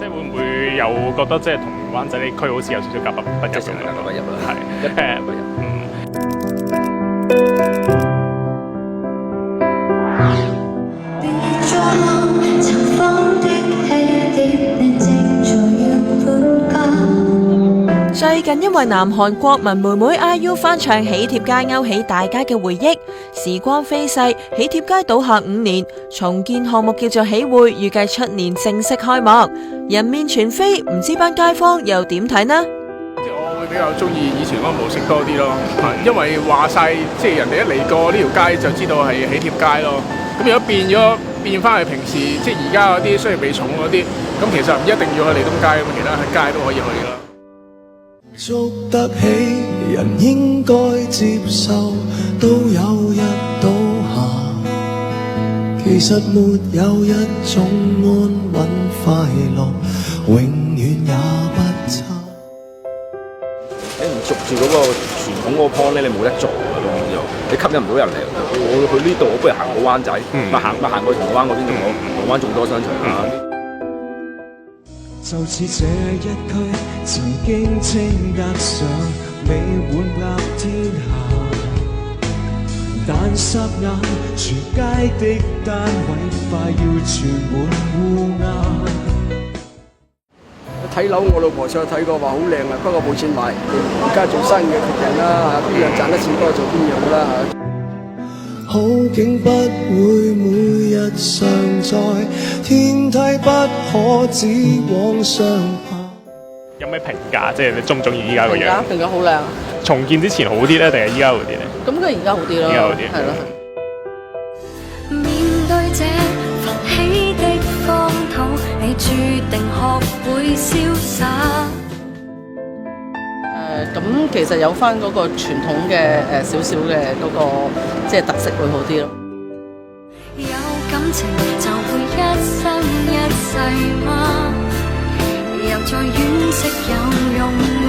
係會唔會有覺得即係同灣仔呢區好似有少少格格不入咁樣？格格不入啦，係格格不入。最近因為南韓國民妹妹 IU 翻唱喜帖街勾起大家嘅回憶，時光飛逝，喜帖街倒下5年，重建項目叫做喜匯，預計出年正式開幕，人面全非，唔知班街坊又點睇呢？我會比較中意以前嗰個模式多啲咯，因為話晒即係人哋一嚟過呢條街就知道係喜帖街咯。咁如果變翻去平時即係而家嗰啲雖然被重嗰啲，咁其實唔一定要去利東街咁，其他街都可以去啦。捉得起人應該接受，都有日倒下。其實沒有一種安穩快樂，永遠也不差。你唔捉住嗰個傳統嗰個 point 咧，你冇得捉㗎都變咗，你吸引唔到人嚟。我去呢度，我不如行過灣仔，行過銅鑼灣嗰邊仲好，銅鑼灣仲多商場啊。就似這一區曾經稱得上美滿立天下，但霎眼全街的單位快要全滿烏鴉。睇樓，我老婆上去睇過，話好靚啊，不過冇錢買。而家做生意嘅決定啦，邊樣賺得錢多做邊樣啦。好景不會每日常在，天梯不可只往上爬。有咩評價？即係你中唔中意依家個樣？評價好靚。重建之前好啲咧，定係依家好啲咧？咁梗係而家好啲咯。而家好啲。係咯。面對這奮起的荒土，你注定學會瀟灑。咁其實有翻嗰個傳統嘅少少嘅嗰個即係特色會好啲咯。有感情就會一生一世嗎？又再惋惜有用嗎？